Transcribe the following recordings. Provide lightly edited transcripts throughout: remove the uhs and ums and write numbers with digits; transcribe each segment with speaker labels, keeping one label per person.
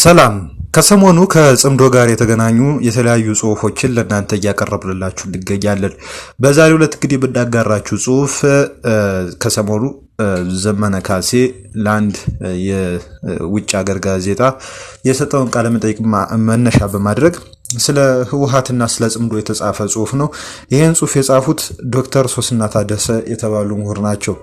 Speaker 1: ሰላም ከሰሞኑ ከጽምዶ ጋር የተገናኙ የተለያዩ ጽሁፎችን ለእናንተ እያቀረብንላችሁ እንገኛለን። በዛሬው ዕለት እንግዲህ ብናጋራችሁ ጽሁፍ ከሰሞኑ ዘመነ ካሴ ለአንድ የውጭ ሀገር ጋዜጣ የሰጠውን ቃለ መጠይቅ መነሻ በማድረግ ስለ ህወሓትና ስለ ጽምዶ የተጻፈ ጽሁፍ ነው። ይህን ጽሁፍ የጻፉት ዶክተር ሶስና ታደሰ የተባሉ ምሁር ናቸው።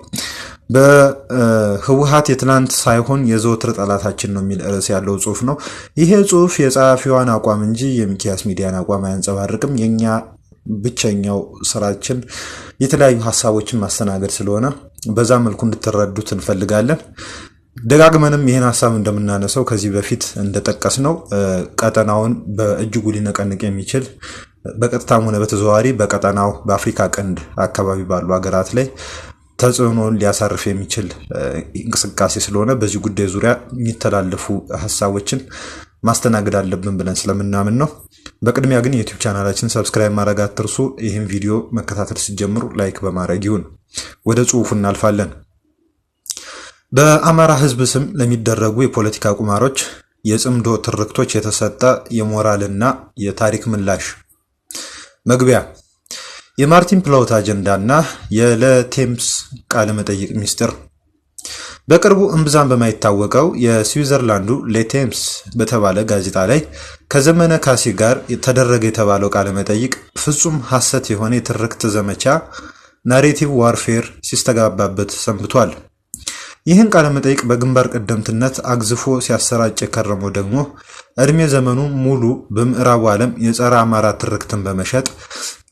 Speaker 1: በህወሓት የትናንት ሳይሆን የዘወትር ጠላታችን ነው የሚል ርዕስ ያለው ጽሁፍ ነው። ይሄ ጽሁፍ የጸሐፊዋን አቋም እንጂ የሚኪያስ ሚዲያን አቋም አያንጸባርቅም። የኛ ብቸኛው ስራችን የተለያዩ ሀሳቦችን ማስተናገድ ስለሆነ በዛ መልኩ እንድትረዱት እንፈልጋለን። ደጋግመንም ይህን ሀሳብ እንደምናነሳው ከዚህ በፊት እንደጠቀስነው ቀጠናውን በእጅጉ ሊነቀንቅ የሚችል በቀጥታም ሆነ በተዘዋዋሪ በቀጠናው በአፍሪካ ቀንድ አካባቢ ባሉ ሀገራት ላይ ተጽዕኖን ሊያሳርፍ የሚችል እንቅስቃሴ ስለሆነ በዚህ ጉዳይ ዙሪያ የሚተላለፉ ሀሳቦችን ማስተናገድ አለብን ብለን ስለምናምን ነው። በቅድሚያ ግን የዩቲዩብ ቻናላችን ሰብስክራይብ ማድረግ አትርሱ። ይህን ቪዲዮ መከታተል ሲጀምሩ ላይክ በማድረግ ይሁን። ወደ ጽሁፉ እናልፋለን። በአማራ ህዝብ ስም ለሚደረጉ የፖለቲካ ቁማሮች የጽምዶ ትርክቶች የተሰጠ የሞራልና የታሪክ ምላሽ። መግቢያ የማርቲን ፕላውት አጀንዳና የለቴምስ ቃለ መጠይቅ ሚስጥር። በቅርቡ እምብዛም በማይታወቀው የስዊዘርላንዱ ሌቴምስ በተባለ ጋዜጣ ላይ ከዘመነ ካሴ ጋር ተደረገ የተባለው ቃለ መጠይቅ ፍጹም ሐሰት የሆነ የትርክት ዘመቻ ናሬቲቭ ዋርፌር ሲስተጋባበት ሰንብቷል። ይህን ቃለ መጠይቅ በግንባር ቀደምትነት አግዝፎ ሲያሰራጭ የከረመው ደግሞ እድሜ ዘመኑ ሙሉ በምዕራቡ ዓለም የጸረ አማራ ትርክትን በመሸጥ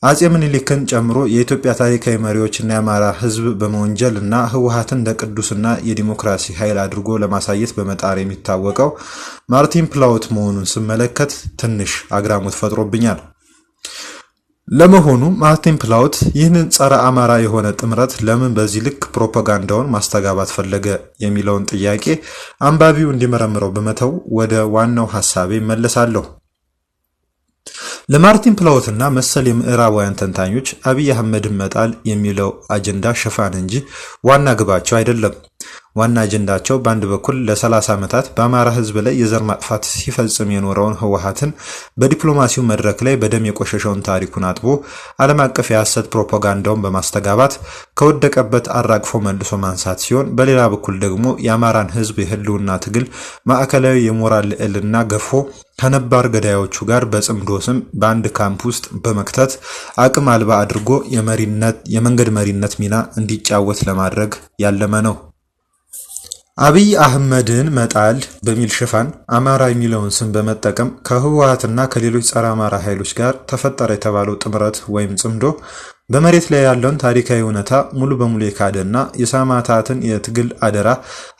Speaker 1: አጼ ምኒልክን ጨምሮ የኢትዮጵያ ታሪካዊ መሪዎችና የአማራ ህዝብ በመወንጀል እና ህወሓትን እንደ ቅዱስና የዲሞክራሲ ኃይል አድርጎ ለማሳየት በመጣር የሚታወቀው ማርቲን ፕላውት መሆኑን ስመለከት ትንሽ አግራሞት ፈጥሮብኛል። ለመሆኑ ማርቲን ፕላውት ይህንን ጸረ አማራ የሆነ ጥምረት ለምን በዚህ ልክ ፕሮፓጋንዳውን ማስተጋባት ፈለገ የሚለውን ጥያቄ አንባቢው እንዲመረምረው በመተው ወደ ዋናው ሐሳቤ መለሳለሁ። ለማርቲን ፕላውትና መሰል የምዕራባውያን ተንታኞች አብይ አህመድን መጣል የሚለው አጀንዳ ሽፋን እንጂ ዋና ግባቸው አይደለም። ዋና አጀንዳቸው በአንድ በኩል ለ30 ዓመታት በአማራ ህዝብ ላይ የዘር ማጥፋት ሲፈጽም የኖረውን ህወሓትን በዲፕሎማሲው መድረክ ላይ በደም የቆሸሸውን ታሪኩን አጥቦ ዓለም አቀፍ የሐሰት ፕሮፓጋንዳውን በማስተጋባት ከወደቀበት አራግፎ መልሶ ማንሳት ሲሆን፣ በሌላ በኩል ደግሞ የአማራን ህዝብ የህልውና ትግል ማዕከላዊ የሞራል ልዕልና ገፎ ከነባር ገዳዮቹ ጋር በጽምዶ ስም በአንድ ካምፕ ውስጥ በመክተት አቅም አልባ አድርጎ የመንገድ መሪነት ሚና እንዲጫወት ለማድረግ ያለመ ነው። አብይ አህመድን መጣል በሚል ሽፋን አማራ የሚለውን ስም በመጠቀም ከህወሓትና ከሌሎች ጸረ አማራ ኃይሎች ጋር ተፈጠረ የተባለው ጥምረት ወይም ጽምዶ በመሬት ላይ ያለውን ታሪካዊ እውነታ ሙሉ በሙሉ የካደና የሰማዕታትን የትግል አደራ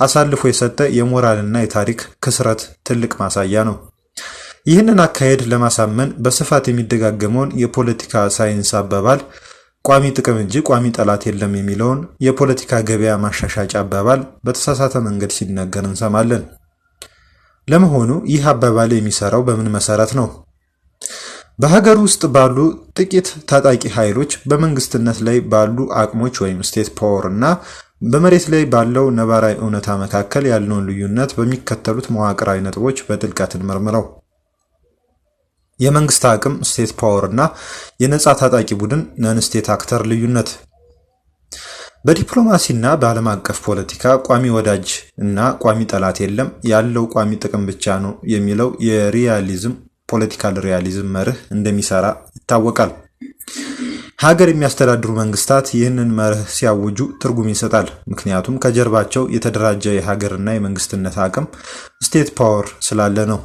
Speaker 1: አሳልፎ የሰጠ የሞራልና የታሪክ ክስረት ትልቅ ማሳያ ነው። ይህንን አካሄድ ለማሳመን በስፋት የሚደጋገመውን የፖለቲካ ሳይንስ አባባል ቋሚ ጥቅም እንጂ ቋሚ ጠላት የለም የሚለውን የፖለቲካ ገበያ ማሻሻጫ አባባል በተሳሳተ መንገድ ሲነገር እንሰማለን። ለመሆኑ ይህ አባባል የሚሰራው በምን መሰረት ነው? በሀገር ውስጥ ባሉ ጥቂት ታጣቂ ኃይሎች በመንግስትነት ላይ ባሉ አቅሞች ወይም ስቴት ፓወር እና በመሬት ላይ ባለው ነባራዊ እውነታ መካከል ያለውን ልዩነት በሚከተሉት መዋቅራዊ ነጥቦች በጥልቀት እንመርምረው። የመንግስት አቅም ስቴት ፓወር እና የነጻ ታጣቂ ቡድን ነን ስቴት አክተር ልዩነት። በዲፕሎማሲና በዓለም አቀፍ ፖለቲካ ቋሚ ወዳጅ እና ቋሚ ጠላት የለም፣ ያለው ቋሚ ጥቅም ብቻ ነው የሚለው የሪያሊዝም ፖለቲካል ሪያሊዝም መርህ እንደሚሰራ ይታወቃል። ሀገር የሚያስተዳድሩ መንግስታት ይህንን መርህ ሲያውጁ ትርጉም ይሰጣል። ምክንያቱም ከጀርባቸው የተደራጀ የሀገርና የመንግስትነት አቅም ስቴት ፓወር ስላለ ነው።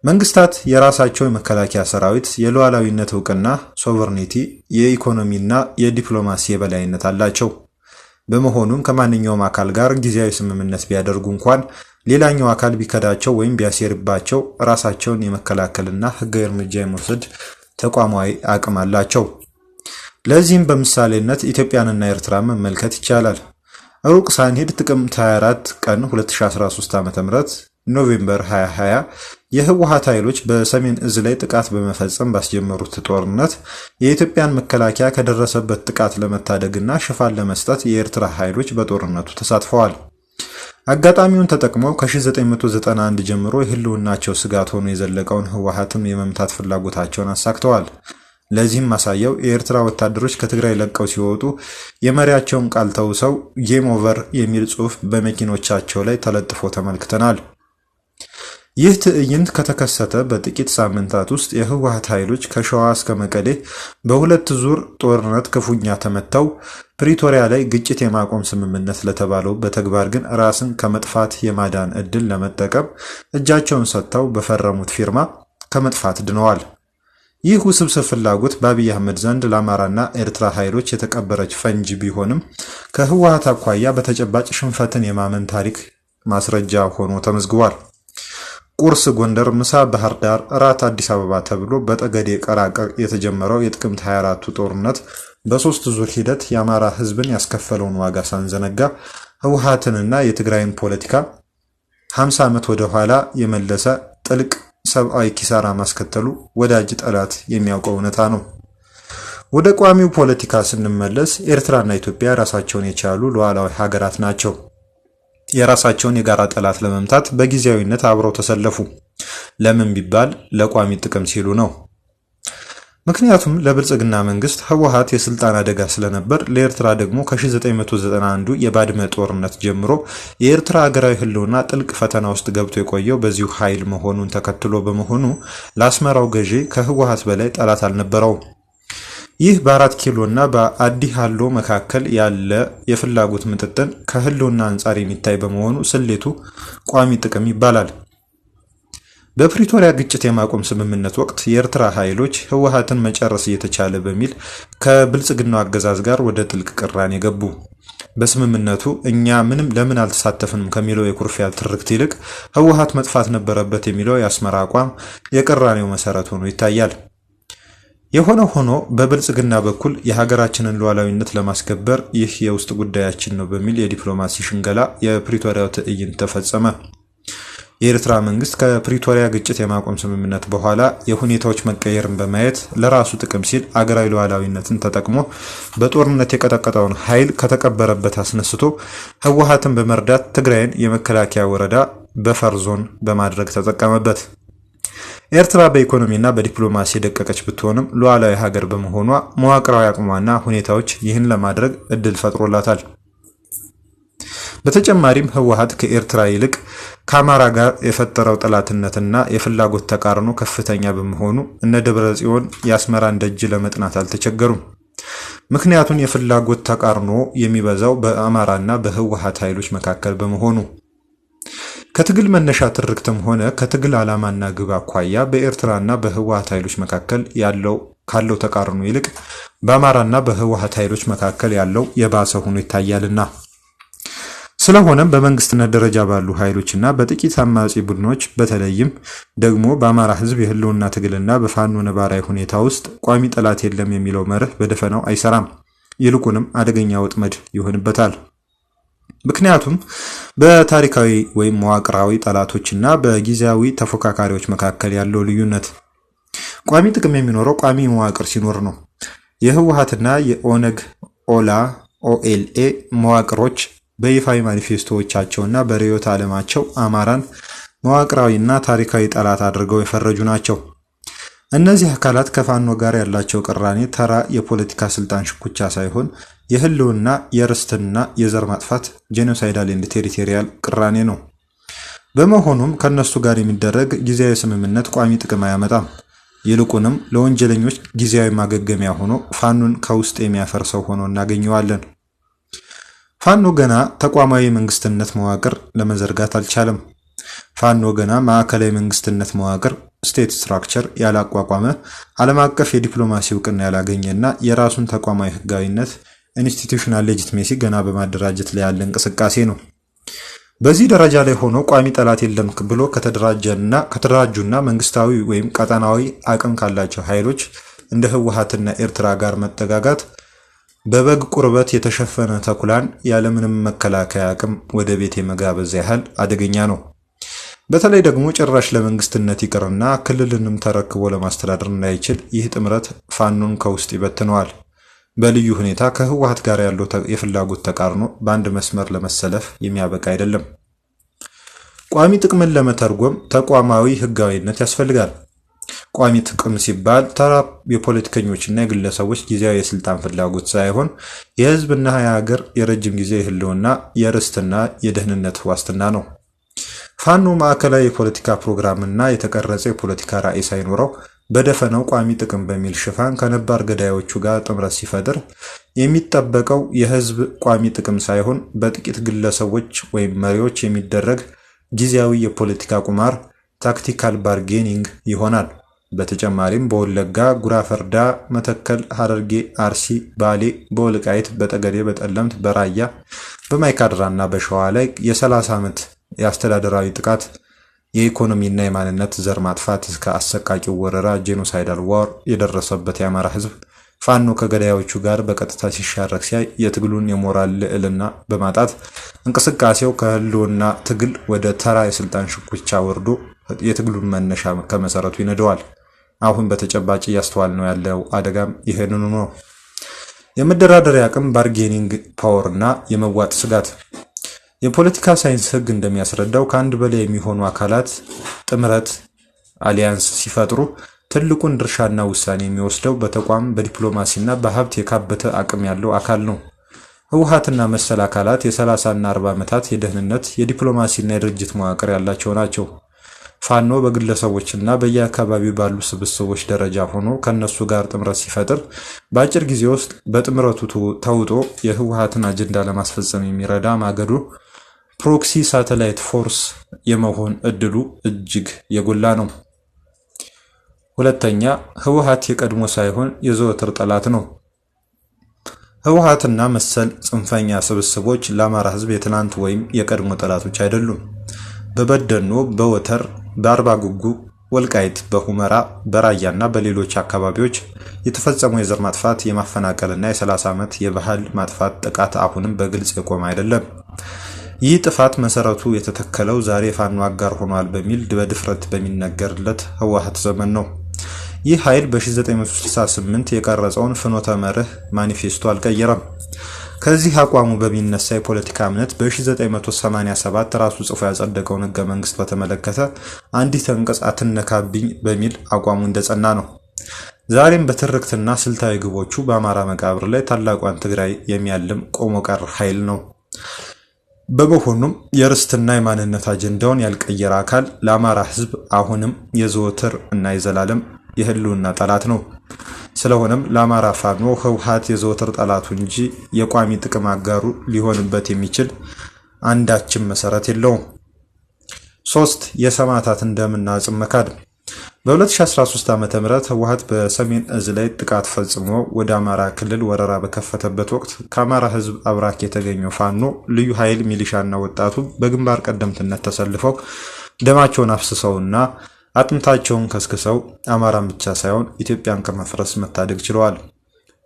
Speaker 1: መንግስታት የራሳቸው የመከላከያ ሰራዊት፣ የሉዓላዊነት እውቅና ሶቨርኒቲ፣ የኢኮኖሚና የዲፕሎማሲ የበላይነት አላቸው። በመሆኑም ከማንኛውም አካል ጋር ጊዜያዊ ስምምነት ቢያደርጉ እንኳን ሌላኛው አካል ቢከዳቸው ወይም ቢያሴርባቸው ራሳቸውን የመከላከልና ህጋዊ እርምጃ የመውሰድ ተቋማዊ አቅም አላቸው። ለዚህም በምሳሌነት ኢትዮጵያንና ኤርትራን መመልከት ይቻላል። ሩቅ ሳንሄድ ጥቅምት 24 ቀን 2013 ዓ.ም ኖቬምበር 2020 የህወሓት ኃይሎች በሰሜን እዝ ላይ ጥቃት በመፈጸም ባስጀመሩት ጦርነት የኢትዮጵያን መከላከያ ከደረሰበት ጥቃት ለመታደግና ሽፋን ለመስጠት የኤርትራ ኃይሎች በጦርነቱ ተሳትፈዋል። አጋጣሚውን ተጠቅመው ከ1991 ጀምሮ የህልውናቸው ስጋት ሆኖ የዘለቀውን ህወሓትን የመምታት ፍላጎታቸውን አሳክተዋል። ለዚህም ማሳያው የኤርትራ ወታደሮች ከትግራይ ለቀው ሲወጡ የመሪያቸውን ቃል ተውሰው ጌም ኦቨር የሚል ጽሑፍ በመኪኖቻቸው ላይ ተለጥፎ ተመልክተናል። ይህ ትዕይንት ከተከሰተ በጥቂት ሳምንታት ውስጥ የህወሓት ኃይሎች ከሸዋ እስከ መቀሌ በሁለት ዙር ጦርነት ክፉኛ ተመተው ፕሪቶሪያ ላይ ግጭት የማቆም ስምምነት ለተባለው በተግባር ግን ራስን ከመጥፋት የማዳን እድል ለመጠቀም እጃቸውን ሰጥተው በፈረሙት ፊርማ ከመጥፋት ድነዋል። ይህ ውስብስብ ፍላጎት በአብይ አህመድ ዘንድ ለአማራና ኤርትራ ኃይሎች የተቀበረች ፈንጂ ቢሆንም ከህወሓት አኳያ በተጨባጭ ሽንፈትን የማመን ታሪክ ማስረጃ ሆኖ ተመዝግቧል። ቁርስ ጎንደር፣ ምሳ ባህር ዳር፣ እራት አዲስ አበባ ተብሎ በጠገዴ ቀራቀር የተጀመረው የጥቅምት 24ቱ ጦርነት በሶስት ዙር ሂደት የአማራ ህዝብን ያስከፈለውን ዋጋ ሳንዘነጋ ህወሓትንና የትግራይን ፖለቲካ 50 ዓመት ወደ ኋላ የመለሰ ጥልቅ ሰብአዊ ኪሳራ ማስከተሉ ወዳጅ ጠላት የሚያውቀው እውነታ ነው። ወደ ቋሚው ፖለቲካ ስንመለስ ኤርትራና ኢትዮጵያ ራሳቸውን የቻሉ ሉዓላዊ ሀገራት ናቸው። የራሳቸውን የጋራ ጠላት ለመምታት በጊዜያዊነት አብረው ተሰለፉ። ለምን ቢባል ለቋሚ ጥቅም ሲሉ ነው። ምክንያቱም ለብልጽግና መንግስት ህወሓት የስልጣን አደጋ ስለነበር፣ ለኤርትራ ደግሞ ከ1991 የባድመ ጦርነት ጀምሮ የኤርትራ ሀገራዊ ህልውና ጥልቅ ፈተና ውስጥ ገብቶ የቆየው በዚሁ ኃይል መሆኑን ተከትሎ በመሆኑ ለአስመራው ገዢ ከህወሓት በላይ ጠላት አልነበረውም። ይህ በ4 ኪሎና በአዲ ሃሎ መካከል ያለ የፍላጎት ምጥጥን ከህልውና አንጻር የሚታይ በመሆኑ ስሌቱ ቋሚ ጥቅም ይባላል። በፕሪቶሪያ ግጭት የማቆም ስምምነት ወቅት የኤርትራ ኃይሎች ህወሓትን መጨረስ እየተቻለ በሚል ከብልጽግናው አገዛዝ ጋር ወደ ጥልቅ ቅራኔ ገቡ። በስምምነቱ እኛ ምንም ለምን አልተሳተፍንም ከሚለው የኩርፊያ ትርክት ይልቅ ህወሓት መጥፋት ነበረበት የሚለው የአስመራ አቋም የቅራኔው መሰረት ሆኖ ይታያል። የሆነ ሆኖ በብልጽግና በኩል የሀገራችንን ሉዓላዊነት ለማስከበር ይህ የውስጥ ጉዳያችን ነው በሚል የዲፕሎማሲ ሽንገላ የፕሪቶሪያው ትዕይንት ተፈጸመ። የኤርትራ መንግስት ከፕሪቶሪያ ግጭት የማቆም ስምምነት በኋላ የሁኔታዎች መቀየርን በማየት ለራሱ ጥቅም ሲል አገራዊ ሉዓላዊነትን ተጠቅሞ በጦርነት የቀጠቀጠውን ኃይል ከተቀበረበት አስነስቶ ህወሓትን በመርዳት ትግራይን የመከላከያ ወረዳ በፈር ዞን በማድረግ ተጠቀመበት። ኤርትራ በኢኮኖሚና በዲፕሎማሲ የደቀቀች ብትሆንም ሉዓላዊ ሀገር በመሆኗ መዋቅራዊ አቅሟና ሁኔታዎች ይህን ለማድረግ እድል ፈጥሮላታል። በተጨማሪም ህወሓት ከኤርትራ ይልቅ ከአማራ ጋር የፈጠረው ጠላትነትና የፍላጎት ተቃርኖ ከፍተኛ በመሆኑ እነ ደብረጽዮን የአስመራን ደጅ ለመጥናት አልተቸገሩም። ምክንያቱም የፍላጎት ተቃርኖ የሚበዛው በአማራና በህወሓት ኃይሎች መካከል በመሆኑ ከትግል መነሻ ትርክትም ሆነ ከትግል ዓላማና ግብ አኳያ በኤርትራና በህወሓት ኃይሎች መካከል ካለው ተቃርኖ ይልቅ በአማራና በህወሓት ኃይሎች መካከል ያለው የባሰ ሆኖ ይታያልና ስለሆነም በመንግስትነት ደረጃ ባሉ ኃይሎችና በጥቂት አማጺ ቡድኖች በተለይም ደግሞ በአማራ ህዝብ የህልውና ትግልና በፋኖ ነባራዊ ሁኔታ ውስጥ ቋሚ ጠላት የለም የሚለው መርህ በደፈናው አይሰራም። ይልቁንም አደገኛ ወጥመድ ይሆንበታል። ምክንያቱም በታሪካዊ ወይም መዋቅራዊ ጠላቶችና በጊዜያዊ ተፎካካሪዎች መካከል ያለው ልዩነት ቋሚ ጥቅም የሚኖረው ቋሚ መዋቅር ሲኖር ነው። የህወሓትና የኦነግ ኦኤልኤ መዋቅሮች በይፋዊ ማኒፌስቶዎቻቸውና በርዕዮተ ዓለማቸው አማራን መዋቅራዊና ታሪካዊ ጠላት አድርገው የፈረጁ ናቸው። እነዚህ አካላት ከፋኖ ጋር ያላቸው ቅራኔ ተራ የፖለቲካ ስልጣን ሽኩቻ ሳይሆን የህልውና የርስትና የዘር ማጥፋት ጄኖሳይዳል ኤንድ ቴሪቶሪያል ቅራኔ ነው። በመሆኑም ከነሱ ጋር የሚደረግ ጊዜያዊ ስምምነት ቋሚ ጥቅም አያመጣም። ይልቁንም ለወንጀለኞች ጊዜያዊ ማገገሚያ ሆኖ ፋኖን ከውስጥ የሚያፈርሰው ሆኖ እናገኘዋለን። ፋኖ ገና ተቋማዊ መንግስትነት መዋቅር ለመዘርጋት አልቻለም። ፋኖ ገና ማዕከላዊ መንግስትነት መዋቅር ስቴት ስትራክቸር ያላቋቋመ፣ ዓለም አቀፍ የዲፕሎማሲ እውቅና ያላገኘና የራሱን ተቋማዊ ህጋዊነት ኢንስቲትዩሽናል ሌጂቲሜሲ ገና በማደራጀት ላይ ያለ እንቅስቃሴ ነው። በዚህ ደረጃ ላይ ሆኖ ቋሚ ጠላት የለም ብሎ ከተደራጁና መንግስታዊ ወይም ቀጠናዊ አቅም ካላቸው ኃይሎች እንደ ህወሓትና ኤርትራ ጋር መጠጋጋት በበግ ቁርበት የተሸፈነ ተኩላን ያለምንም መከላከያ አቅም ወደ ቤት የመጋበዝ ያህል አደገኛ ነው። በተለይ ደግሞ ጭራሽ ለመንግስትነት ይቅርና ክልልንም ተረክቦ ለማስተዳደር እንዳይችል ይህ ጥምረት ፋኖን ከውስጥ ይበትነዋል። በልዩ ሁኔታ ከህወሓት ጋር ያለው የፍላጎት ተቃርኖ በአንድ መስመር ለመሰለፍ የሚያበቃ አይደለም። ቋሚ ጥቅምን ለመተርጎም ተቋማዊ ህጋዊነት ያስፈልጋል። ቋሚ ጥቅም ሲባል ተራ የፖለቲከኞችና የግለሰቦች ጊዜያዊ የስልጣን ፍላጎት ሳይሆን የህዝብና የሀገር የረጅም ጊዜ ህልውና፣ የርስትና የደህንነት ዋስትና ነው። ፋኖ ማዕከላዊ የፖለቲካ ፕሮግራምና የተቀረጸ የፖለቲካ ራዕይ ሳይኖረው በደፈነው ቋሚ ጥቅም በሚል ሽፋን ከነባር ገዳዮቹ ጋር ጥምረት ሲፈጥር የሚጠበቀው የህዝብ ቋሚ ጥቅም ሳይሆን በጥቂት ግለሰቦች ወይም መሪዎች የሚደረግ ጊዜያዊ የፖለቲካ ቁማር ታክቲካል ባርጌኒንግ ይሆናል። በተጨማሪም በወለጋ፣ ጉራ ፈርዳ፣ መተከል፣ ሐረርጌ፣ አርሲ፣ ባሌ፣ በወልቃይት፣ በጠገዴ፣ በጠለምት፣ በራያ፣ በማይካድራና በሸዋ ላይ የ30 ዓመት የአስተዳደራዊ ጥቃት፣ የኢኮኖሚና የማንነት ዘር ማጥፋት እስከ አሰቃቂው ወረራ ጄኖሳይዳል ዋር የደረሰበት የአማራ ህዝብ ፋኖ ከገዳዮቹ ጋር በቀጥታ ሲሻረክ ሲያይ የትግሉን የሞራል ልዕልና በማጣት እንቅስቃሴው ከህልውና ትግል ወደ ተራ የስልጣን ሽኩቻ ወርዶ የትግሉን መነሻ ከመሰረቱ ይነደዋል። አሁን በተጨባጭ እያስተዋልነው ያለው አደጋም ይሄንኑ ነው። የመደራደሪያ አቅም፣ ባርጌኒንግ ፓወር እና የመዋጥ ስጋት። የፖለቲካ ሳይንስ ህግ እንደሚያስረዳው ከአንድ በላይ የሚሆኑ አካላት ጥምረት አሊያንስ ሲፈጥሩ ትልቁን ድርሻና ውሳኔ የሚወስደው በተቋም በዲፕሎማሲና በሀብት የካበተ አቅም ያለው አካል ነው። ህወሓትና መሰል አካላት የ30 እና 40 ዓመታት የደህንነት የዲፕሎማሲና የድርጅት መዋቅር ያላቸው ናቸው። ፋኖ በግለሰቦችና በየአካባቢው ባሉ ስብስቦች ደረጃ ሆኖ ከነሱ ጋር ጥምረት ሲፈጥር በአጭር ጊዜ ውስጥ በጥምረቱ ተውጦ የህወሓትን አጀንዳ ለማስፈጸም የሚረዳ ማገዶ ፕሮክሲ ሳተላይት ፎርስ የመሆን እድሉ እጅግ የጎላ ነው። ሁለተኛ፣ ህወሓት የቀድሞ ሳይሆን የዘወትር ጠላት ነው። ህወሓትና መሰል ጽንፈኛ ስብስቦች ለአማራ ህዝብ የትናንት ወይም የቀድሞ ጠላቶች አይደሉም። በበደኖ፣ በወተር፣ በአርባ ጉጉ፣ ወልቃይት፣ በሁመራ፣ በራያና በሌሎች አካባቢዎች የተፈጸመው የዘር ማጥፋት፣ የማፈናቀልና የ30 ዓመት የባህል ማጥፋት ጥቃት አሁንም በግልጽ የቆመ አይደለም። ይህ ጥፋት መሰረቱ የተተከለው ዛሬ ፋኖ አጋር ሆኗል በሚል በድፍረት በሚነገርለት ህወሓት ዘመን ነው። ይህ ኃይል በ1968 የቀረጸውን ፍኖተ መርህ ማኒፌስቶ አልቀየረም። ከዚህ አቋሙ በሚነሳ የፖለቲካ እምነት በ1987 ራሱ ጽፎ ያጸደቀውን ህገ መንግስት በተመለከተ አንዲት አንቀጽ አትነካብኝ በሚል አቋሙ እንደጸና ነው። ዛሬም በትርክትና ስልታዊ ግቦቹ በአማራ መቃብር ላይ ታላቋን ትግራይ የሚያልም ቆሞ ቀር ኃይል ነው። በመሆኑም የርስትና የማንነት አጀንዳውን ያልቀየረ አካል ለአማራ ህዝብ አሁንም የዘወትር እና የዘላለም የህልውና ጠላት ነው። ስለሆነም ለአማራ ፋኖ ህወሓት የዘወትር ጠላቱ እንጂ የቋሚ ጥቅም አጋሩ ሊሆንበት የሚችል አንዳችም መሰረት የለውም። 3. የሰማዕታትን ደምና አጽም መካድ። በ2013 ዓ.ም ህወሓት በሰሜን እዝ ላይ ጥቃት ፈጽሞ ወደ አማራ ክልል ወረራ በከፈተበት ወቅት ከአማራ ህዝብ አብራክ የተገኘው ፋኖ ልዩ ኃይል ሚሊሻና ወጣቱ በግንባር ቀደምትነት ተሰልፈው ደማቸውን አፍስሰውና አጥንታቸውን ከስክሰው አማራን ብቻ ሳይሆን ኢትዮጵያን ከመፍረስ መታደግ ችለዋል።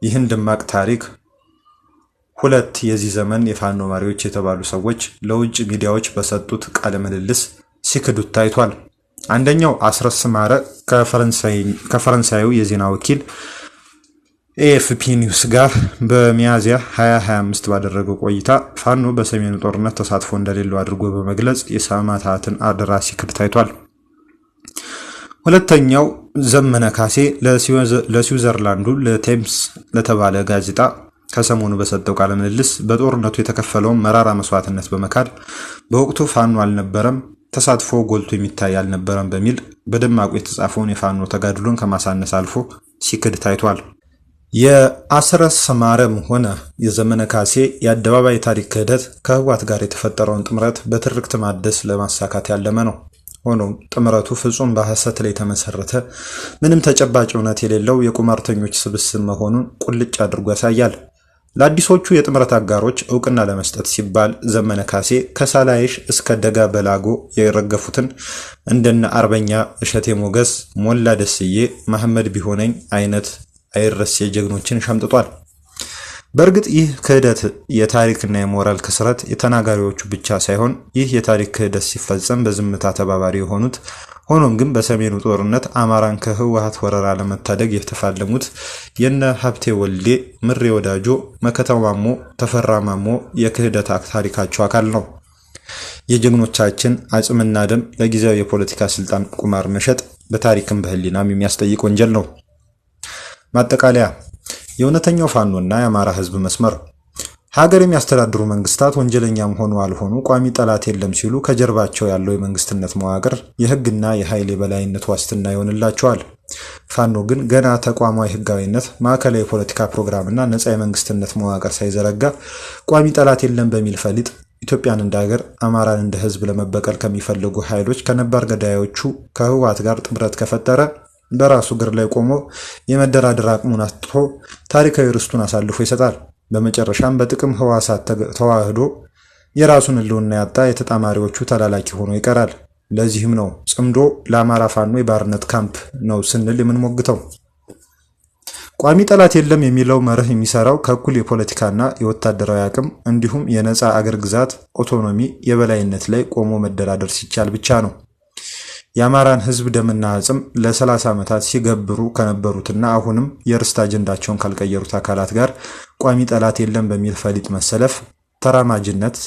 Speaker 1: ይህን ደማቅ ታሪክ ሁለት የዚህ ዘመን የፋኖ መሪዎች የተባሉ ሰዎች ለውጭ ሚዲያዎች በሰጡት ቃለ ምልልስ ሲክዱት ታይቷል። አንደኛው አስረስ ማረ ከፈረንሳዩ የዜና ወኪል ኤኤፍፒ ኒውስ ጋር በሚያዝያ 2025 ባደረገው ቆይታ ፋኖ በሰሜኑ ጦርነት ተሳትፎ እንደሌለው አድርጎ በመግለጽ የሰማዕታትን አደራ ሲክድ ታይቷል። ሁለተኛው ዘመነ ካሴ ለስዊዘርላንዱ ለቴምስ ለተባለ ጋዜጣ ከሰሞኑ በሰጠው ቃለ ምልልስ በጦርነቱ የተከፈለውን መራራ መስዋዕትነት በመካድ በወቅቱ ፋኖ አልነበረም፣ ተሳትፎ ጎልቶ የሚታይ አልነበረም በሚል በደማቁ የተጻፈውን የፋኖ ተጋድሎን ከማሳነስ አልፎ ሲክድ ታይቷል። የአስረስ ማረም ሆነ የዘመነ ካሴ የአደባባይ ታሪክ ክህደት ከህወሓት ጋር የተፈጠረውን ጥምረት በትርክት ማደስ ለማሳካት ያለመ ነው። ሆኖም ጥምረቱ ፍጹም በሐሰት ላይ የተመሰረተ ምንም ተጨባጭ እውነት የሌለው የቁማርተኞች ስብስብ መሆኑን ቁልጭ አድርጎ ያሳያል። ለአዲሶቹ የጥምረት አጋሮች እውቅና ለመስጠት ሲባል ዘመነ ካሴ ከሳላይሽ እስከ ደጋ በላጎ የረገፉትን እንደነ አርበኛ እሸቴ ሞገስ፣ ሞላ ደስዬ፣ መሐመድ ቢሆነኝ አይነት አይረሴ ጀግኖችን ሸምጥጧል። በእርግጥ ይህ ክህደት የታሪክና የሞራል ክስረት የተናጋሪዎቹ ብቻ ሳይሆን ይህ የታሪክ ክህደት ሲፈጸም በዝምታ ተባባሪ የሆኑት ሆኖም ግን በሰሜኑ ጦርነት አማራን ከህወሓት ወረራ ለመታደግ የተፋለሙት የነ ሀብቴ ወልዴ፣ ምሬ ወዳጆ፣ መከታው ማሞ፣ ተፈራ ማሞ የክህደት ታሪካቸው አካል ነው። የጀግኖቻችን አጽምና ደም ለጊዜያዊ የፖለቲካ ስልጣን ቁማር መሸጥ በታሪክም በህሊናም የሚያስጠይቅ ወንጀል ነው። ማጠቃለያ፣ የእውነተኛው ፋኖና የአማራ ህዝብ መስመር ሀገር የሚያስተዳድሩ መንግስታት ወንጀለኛም ሆኑ አልሆኑ ቋሚ ጠላት የለም ሲሉ ከጀርባቸው ያለው የመንግስትነት መዋቅር የህግና የኃይል የበላይነት ዋስትና ይሆንላቸዋል። ፋኖ ግን ገና ተቋማዊ ህጋዊነት፣ ማዕከላዊ የፖለቲካ ፕሮግራምና ነፃ የመንግስትነት መዋቅር ሳይዘረጋ ቋሚ ጠላት የለም በሚል ፈሊጥ ኢትዮጵያን እንደ ሀገር፣ አማራን እንደ ህዝብ ለመበቀል ከሚፈልጉ ኃይሎች ከነባር ገዳዮቹ ከህወሓት ጋር ጥምረት ከፈጠረ በራሱ እግር ላይ ቆሞ የመደራደር አቅሙን አጥቶ ታሪካዊ ርስቱን አሳልፎ ይሰጣል። በመጨረሻም በጥቅም ህዋሳት ተዋህዶ የራሱን ህልውና ያጣ የተጣማሪዎቹ ተላላኪ ሆኖ ይቀራል። ለዚህም ነው ጽምዶ ለአማራ ፋኖ የባርነት ካምፕ ነው ስንል የምንሞግተው። ቋሚ ጠላት የለም የሚለው መርህ የሚሰራው ከእኩል የፖለቲካና የወታደራዊ አቅም እንዲሁም የነፃ አገር ግዛት ኦቶኖሚ የበላይነት ላይ ቆሞ መደራደር ሲቻል ብቻ ነው። የአማራን ህዝብ ደምና አጽም ለ30 ዓመታት ሲገብሩ ከነበሩትና አሁንም የርስት አጀንዳቸውን ካልቀየሩት አካላት ጋር ቋሚ ጠላት የለም በሚል ፈሊጥ መሰለፍ ተራማጅነት፣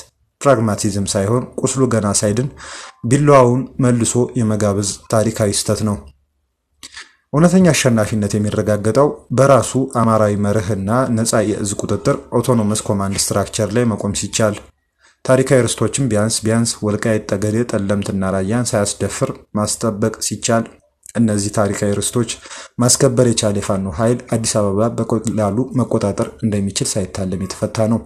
Speaker 1: ፕራግማቲዝም ሳይሆን ቁስሉ ገና ሳይድን ቢላዋውን መልሶ የመጋበዝ ታሪካዊ ስህተት ነው። እውነተኛ አሸናፊነት የሚረጋገጠው በራሱ አማራዊ መርህና ነፃ የእዝ ቁጥጥር ኦቶኖመስ ኮማንድ ስትራክቸር ላይ መቆም ሲቻል፣ ታሪካዊ ርስቶችን ቢያንስ ወልቃይት ጠገዴ፣ ጠለምትና ራያን ሳያስደፍር ማስጠበቅ ሲቻል፣ እነዚህ ታሪካዊ ርስቶች ማስከበር የቻለ የፋኖ ኃይል አዲስ አበባ በቀላሉ መቆጣጠር እንደሚችል ሳይታለም የተፈታ ነው።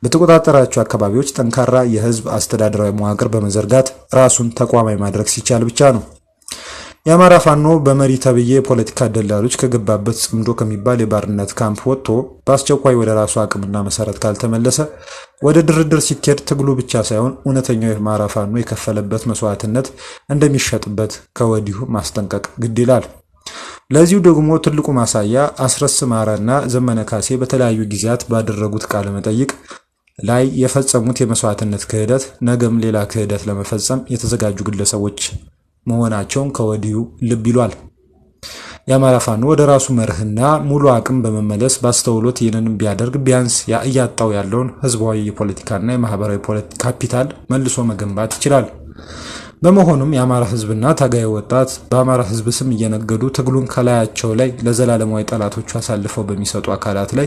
Speaker 1: በተቆጣጠራቸው አካባቢዎች ጠንካራ የህዝብ አስተዳደራዊ መዋቅር በመዘርጋት ራሱን ተቋማዊ ማድረግ ሲቻል ብቻ ነው። የአማራ ፋኖ በመሪ ተብዬ የፖለቲካ ደላሎች ከገባበት ጽምዶ ከሚባል የባርነት ካምፕ ወጥቶ በአስቸኳይ ወደ ራሱ አቅምና መሰረት ካልተመለሰ ወደ ድርድር ሲኬድ ትግሉ ብቻ ሳይሆን እውነተኛው የአማራ ፋኖ የከፈለበት መስዋዕትነት እንደሚሸጥበት ከወዲሁ ማስጠንቀቅ ግድ ይላል። ለዚሁ ደግሞ ትልቁ ማሳያ አስረስ ማረና ዘመነ ካሴ በተለያዩ ጊዜያት ባደረጉት ቃለ መጠይቅ ላይ የፈጸሙት የመስዋዕትነት ክህደት ነገም ሌላ ክህደት ለመፈጸም የተዘጋጁ ግለሰቦች መሆናቸውን ከወዲሁ ልብ ይሏል። የአማራ ፋኖ ወደ ራሱ መርህና ሙሉ አቅም በመመለስ ባስተውሎት ይህንን ቢያደርግ ቢያንስ እያጣው ያለውን ህዝባዊ የፖለቲካና የማህበራዊ ካፒታል መልሶ መገንባት ይችላል። በመሆኑም የአማራ ህዝብና ታጋይ ወጣት በአማራ ህዝብ ስም እየነገዱ ትግሉን ከላያቸው ላይ ለዘላለማዊ ጠላቶቹ አሳልፈው በሚሰጡ አካላት ላይ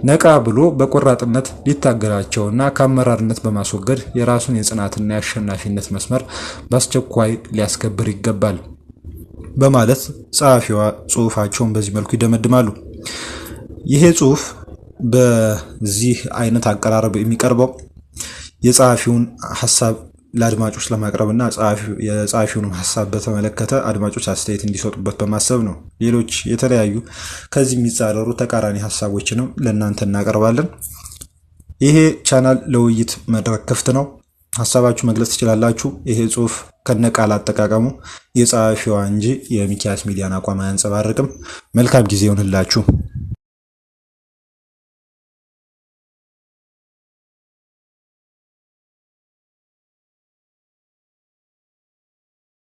Speaker 1: ነቃ ብሎ በቆራጥነት ሊታገላቸውና ከአመራርነት በማስወገድ የራሱን የጽናትና የአሸናፊነት መስመር በአስቸኳይ ሊያስከብር ይገባል በማለት ጸሐፊዋ ጽሑፋቸውን በዚህ መልኩ ይደመድማሉ። ይሄ ጽሑፍ በዚህ አይነት አቀራረብ የሚቀርበው የጸሐፊውን ሐሳብ ለአድማጮች ለማቅረብና የጸሐፊውንም ሐሳብ በተመለከተ አድማጮች አስተያየት እንዲሰጡበት በማሰብ ነው። ሌሎች የተለያዩ ከዚህ የሚጻረሩ ተቃራኒ ሐሳቦችንም ለእናንተ እናቀርባለን። ይሄ ቻናል ለውይይት መድረክ ክፍት ነው። ሐሳባችሁ መግለጽ ትችላላችሁ። ይሄ ጽሑፍ ከነቃል አጠቃቀሙ የጸሐፊዋ እንጂ የሚኪያስ ሚዲያን አቋም አያንጸባርቅም። መልካም ጊዜ ይሁንላችሁ።